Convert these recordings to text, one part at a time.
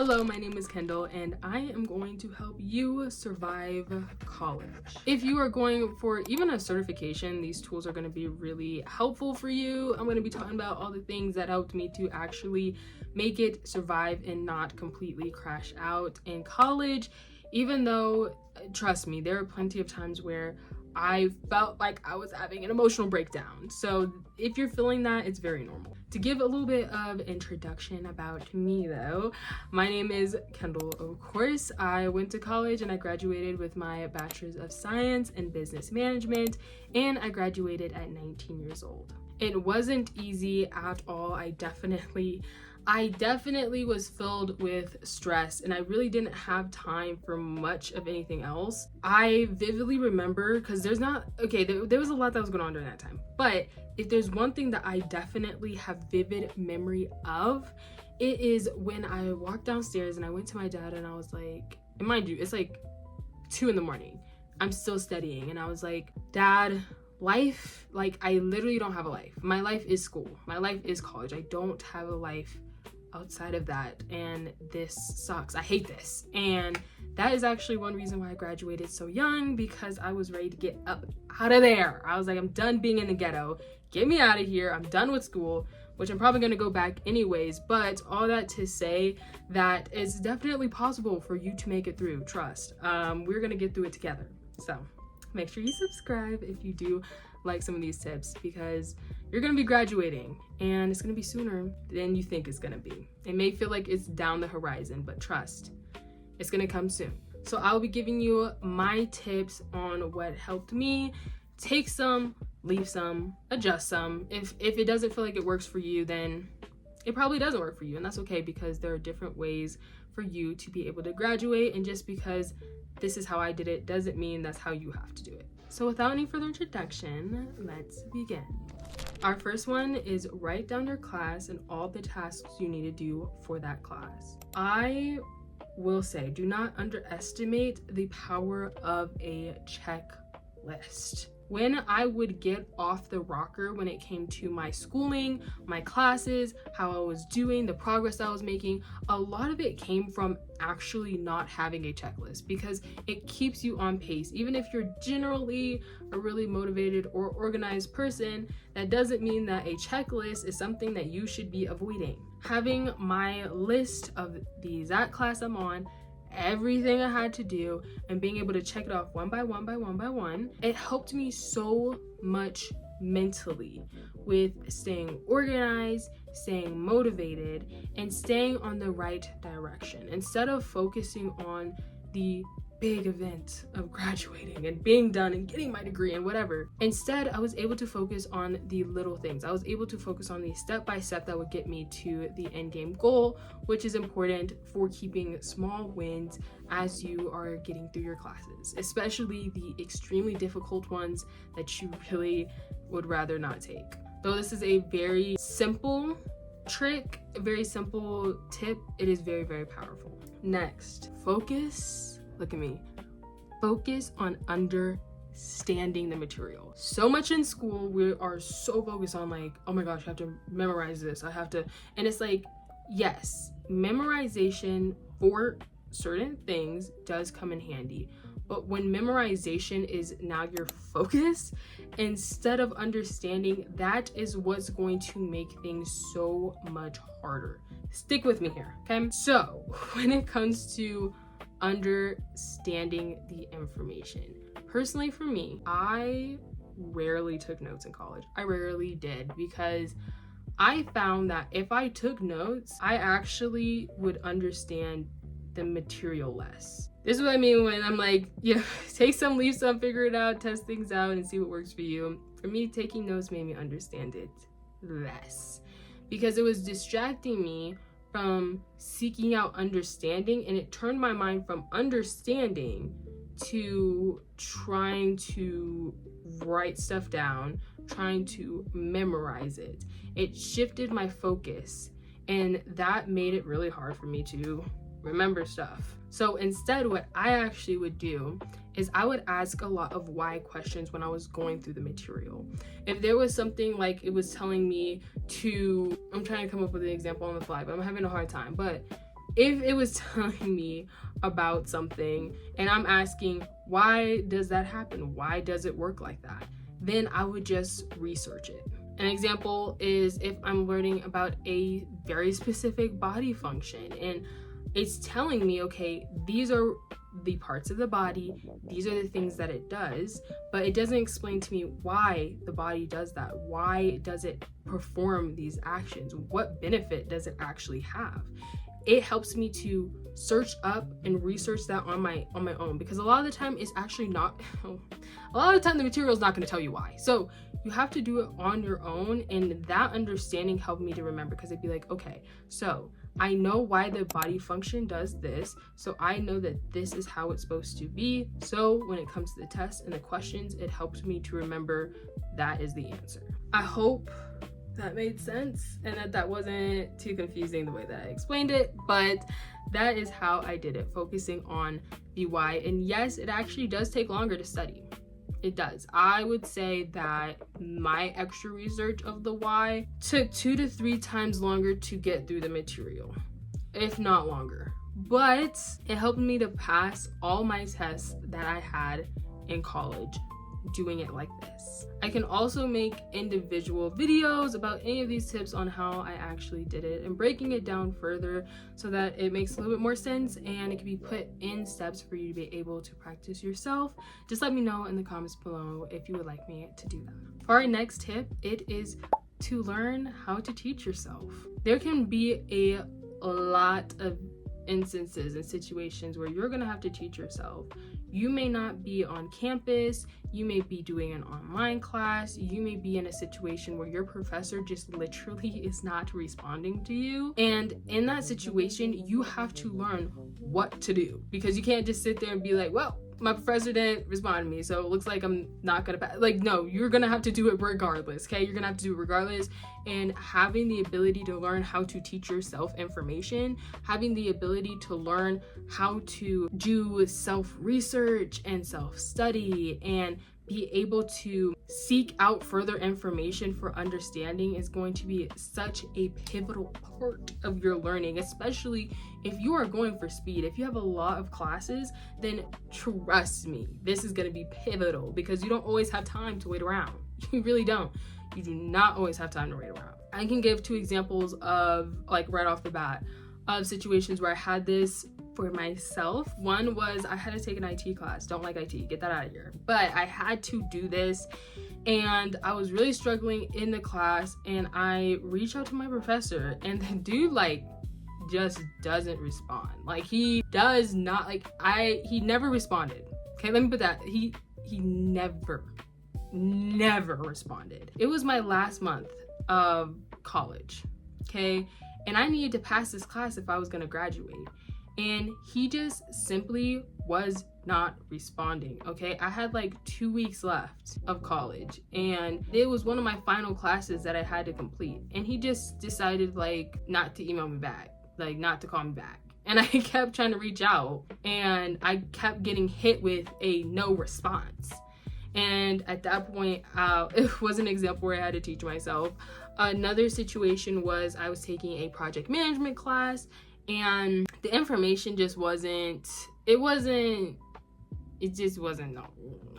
Hello, my name is Kendall, and I am going to help you survive college. If you are going for even a certification, these tools are going to be really helpful for you. I'm going to be talking about all the things that helped me to actually make it, survive, and not completely crash out in college, even though, trust me, there are plenty of times where I felt like I was having an emotional breakdown. So if you're feeling that, it's very normal. To give a little bit of introduction about me though, my name is Kendall, of course. I went to college and I graduated with my Bachelor's of Science in Business Management, and I graduated at 19 years old. It wasn't easy at all. I definitely was filled with stress, and I really didn't have time for much of anything else. I vividly remember, because there was a lot that was going on during that time, but if there's one thing that I definitely have vivid memory of, it is when I walked downstairs and I went to my dad and I was like, and mind you, it's like 2 a.m. I'm still studying, and I was like, Dad, life, like, I literally don't have a life. My life is school. My life is college. I don't have a life outside of that, and this sucks. I hate this. And that is actually one reason why I graduated so young, because I was ready to get up out of there. I was like, I'm done being in the ghetto. Get me out of here. I'm done with school, which I'm probably going to go back anyways. But all that to say that it's definitely possible for you to make it through. Trust. We're going to get through it together. So make sure you subscribe if you do like some of these tips, because you're going to be graduating and it's going to be sooner than you think it's going to be. It may feel like it's down the horizon, but trust, it's going to come soon. So I'll be giving you my tips on what helped me. Take some, leave some, adjust some. If it doesn't feel like it works for you, then it probably doesn't work for you, and that's okay, because there are different ways for you to be able to graduate, and just because this is how I did it doesn't mean that's how you have to do it. So without any further introduction, let's begin. Our first one is write down your class and all the tasks you need to do for that class. I will say, do not underestimate the power of a checklist. When I would get off the rocker when it came to my schooling, my classes, how I was doing, the progress I was making, a lot of it came from actually not having a checklist, because it keeps you on pace. Even if you're generally a really motivated or organized person, that doesn't mean that a checklist is something that you should be avoiding. Having my list of the exact class I'm on, everything I had to do, and being able to check it off one by one, it helped me so much mentally with staying organized, staying motivated, and staying on the right direction. Instead of focusing on the big event of graduating and being done and getting my degree and whatever, instead I was able to focus on the little things. I was able to focus on the step-by-step that would get me to the end game goal, which is important for keeping small wins as you are getting through your classes, especially the extremely difficult ones that you really would rather not take. Though this is a very simple trick, a very simple tip, it is very, very powerful. Next, focus. Look at me. Focus on understanding the material. So much in school, we are so focused on like, oh my gosh, I have to memorize this. I have to, and it's like, yes, memorization for certain things does come in handy. But when memorization is now your focus, instead of understanding, that is what's going to make things so much harder. Stick with me here, okay? So when it comes to understanding the information, personally for me, I rarely took notes in college. I rarely did, because I found that if I took notes, I actually would understand the material less. This is what I mean when I'm like, yeah, take some, leave some, figure it out, test things out, and see what works for you. For me, taking notes made me understand it less, because it was distracting me from seeking out understanding, and it turned my mind from understanding to trying to write stuff down, trying to memorize it. It shifted my focus, and that made it really hard for me to remember stuff. So instead, what I actually would do is I would ask a lot of why questions when I was going through the material. If there was something like it was telling me to, I'm trying to come up with an example on the fly, but I'm having a hard time, but if it was telling me about something and I'm asking, why does that happen? Why does it work like that? Then I would just research it. An example is if I'm learning about a very specific body function and it's telling me, okay, these are the parts of the body, these are the things that it does, but it doesn't explain to me why the body does that. Why does it perform these actions? What benefit does it actually have? It helps me to search up and research that on my own, because a lot of the time it's actually not a lot of the time the material is not going to tell you why. So you have to do it on your own, and that understanding helped me to remember, because it'd be like, okay, so I know why the body function does this, so I know that this is how it's supposed to be. So when it comes to the test and the questions, it helps me to remember that is the answer. I hope that made sense and that wasn't too confusing the way that I explained it, but that is how I did it, focusing on the why. And yes, it actually does take longer to study. It does. I would say that my extra research of the why took 2 to 3 times longer to get through the material, if not longer. But it helped me to pass all my tests that I had in college doing it like this. I can also make individual videos about any of these tips on how I actually did it and breaking it down further so that it makes a little bit more sense and it can be put in steps for you to be able to practice yourself. Just let me know in the comments below if you would like me to do that. For our next tip, it is to learn how to teach yourself. There can be a lot of instances and situations where you're going to have to teach yourself. You may not be on campus, you may be doing an online class, you may be in a situation where your professor just literally is not responding to you. And in that situation, you have to learn what to do, because you can't just sit there and be like, well, my professor didn't respond to me, so it looks like I'm not gonna pass. Like, no, you're gonna have to do it regardless, okay? You're gonna have to do it regardless. And having the ability to learn how to teach yourself information, having the ability to learn how to do self-research and self-study and be able to seek out further information for understanding is going to be such a pivotal part of your learning, especially if you are going for speed. If you have a lot of classes, then trust me, this is going to be pivotal, because you don't always have time to wait around. You really don't. You do not always have time to wait around. I can give 2 examples of, like, right off the bat, of situations where I had this for myself. One was I had to take an IT class. Don't like IT, get that out of here. But I had to do this and I was really struggling in the class, and I reached out to my professor, and the dude just doesn't respond. Like, he does not, he never responded. Okay, let me put that. He never responded. It was my last month of college, okay? And I needed to pass this class if I was gonna graduate. And he just simply was not responding, okay? I had 2 weeks left of college, and it was one of my final classes that I had to complete. And he just decided not to email me back, not to call me back. And I kept trying to reach out, and I kept getting hit with a no response. And at that point, it was an example where I had to teach myself. Another situation was I was taking a project management class, and the information just wasn't, no,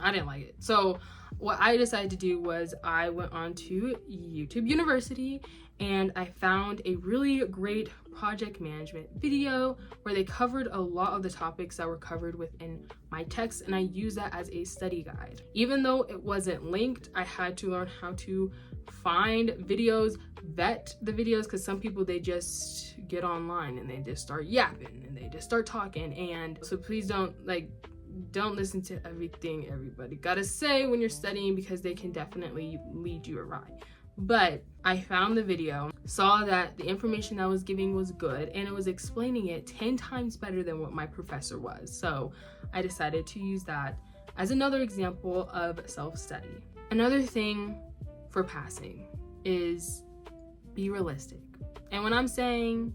I didn't like it. So what I decided to do was I went on to YouTube University, and I found a really great project management video where they covered a lot of the topics that were covered within my text, and I used that as a study guide. Even though it wasn't linked, I had to learn how to find videos, vet the videos, because some people, they just get online and they just start yapping and they just start talking. And so please don't listen to everything everybody gotta say when you're studying, because they can definitely lead you awry. But I found the video, saw that the information I was giving was good, and it was explaining it 10 times better than what my professor was. So I decided to use that as another example of self-study. Another thing for passing is be realistic. And when I'm saying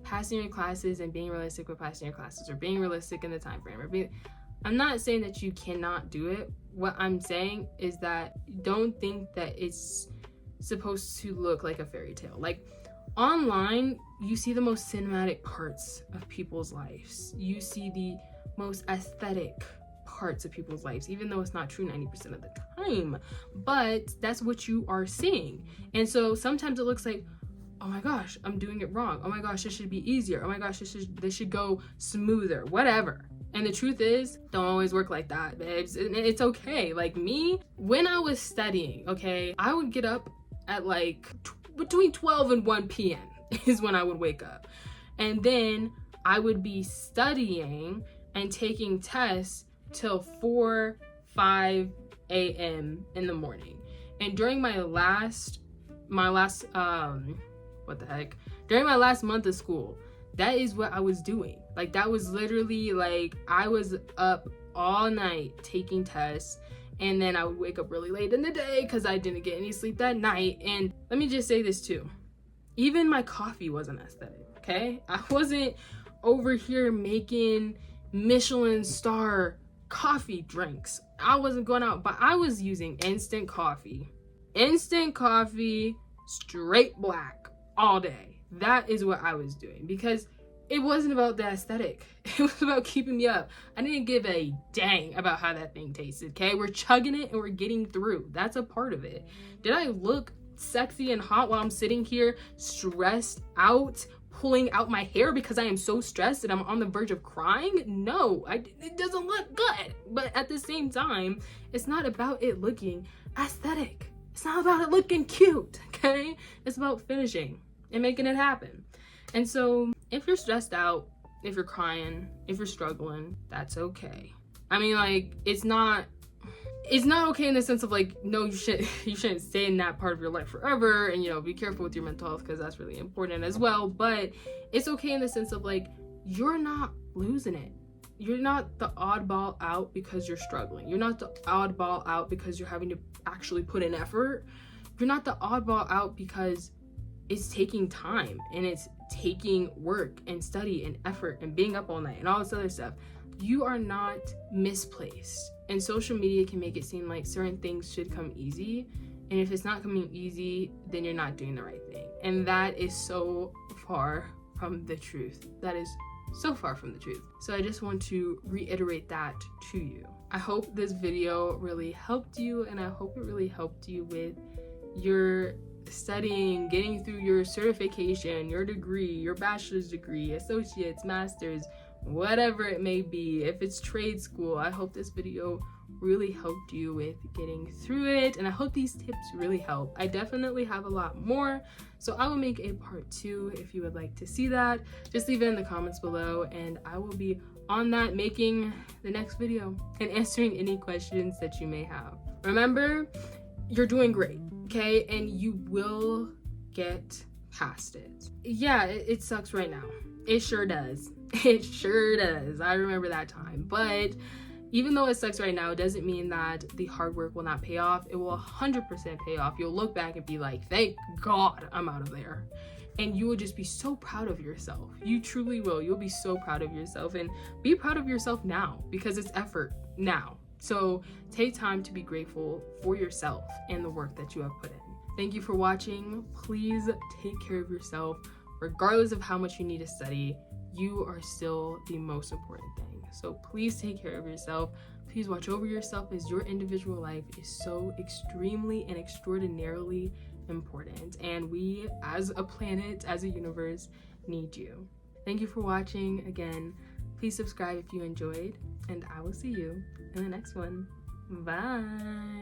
passing your classes and being realistic with passing your classes, or being realistic in the time frame, I'm not saying that you cannot do it. What I'm saying is that don't think that it's supposed to look like a fairy tale. Online, you see the most cinematic parts of people's lives. You see the most aesthetic parts of people's lives, even though it's not true 90% of the time, but that's what you are seeing. And so sometimes it looks like, oh my gosh, I'm doing it wrong. Oh my gosh, this should be easier. Oh my gosh, this should go smoother, whatever. And the truth is, don't always work like that, babes. And it's okay. Like me, when I was studying, okay, I would get up at like between 12 and 1 p.m. is when I would wake up. And then I would be studying and taking tests till 4, 5 a.m. in the morning. And during my last during my last month of school, that is what I was doing. Like, that was literally like, I was up all night taking tests, and then I would wake up really late in the day because I didn't get any sleep that night. And let me just say this too, even my coffee wasn't aesthetic, okay? I wasn't over here making Michelin star coffee drinks. I wasn't going out, but I was using instant coffee, straight black all day. That is what I was doing, because it wasn't about the aesthetic. It was about keeping me up. I didn't give a dang about how that thing tasted, okay? We're chugging it and we're getting through. That's a part of it. Did I look sexy and hot while I'm sitting here stressed out, pulling out my hair because I am so stressed and I'm on the verge of crying? No, it doesn't look good. But at the same time, it's not about it looking aesthetic. It's not about it looking cute, okay? It's about finishing and making it happen. And so if you're stressed out, if you're crying, if you're struggling, that's okay. I mean, like, it's not okay in the sense of like, no, you shouldn't stay in that part of your life forever, and, you know, be careful with your mental health because that's really important as well. But it's okay in the sense of like, you're not losing it. You're not the oddball out because you're struggling. You're not the oddball out because you're having to actually put in effort. You're not the oddball out because it's taking time and it's taking work and study and effort and being up all night and all this other stuff. You are not misplaced. And social media can make it seem like certain things should come easy. And if it's not coming easy, then you're not doing the right thing. And that is so far from the truth. That is so far from the truth. So I just want to reiterate that to you. I hope this video really helped you, and I hope it really helped you with your studying, getting through your certification, your degree, your bachelor's degree, associates, masters, whatever it may be. If it's trade school, I hope this video really helped you with getting through it, and I hope these tips really help. I definitely have a lot more, so I will make a part 2 if you would like to see that. Just leave it in the comments below, and I will be on that making the next video and answering any questions that you may have. Remember, you're doing great, okay? And you will get past it. Yeah, it sucks right now. It sure does. It sure does. I remember that time. But even though it sucks right now, it doesn't mean that the hard work will not pay off. It will 100% pay off. You'll look back and be like, thank God I'm out of there. And you will just be so proud of yourself. You truly will. You'll be so proud of yourself, and be proud of yourself now, because it's effort now. So take time to be grateful for yourself and the work that you have put in. Thank you for watching. Please take care of yourself. Regardless of how much you need to study, you are still the most important thing. So please take care of yourself. Please watch over yourself, as your individual life is so extremely and extraordinarily important. And we, as a planet, as a universe, need you. Thank you for watching. Again, please subscribe if you enjoyed, and I will see you in the next one. Bye.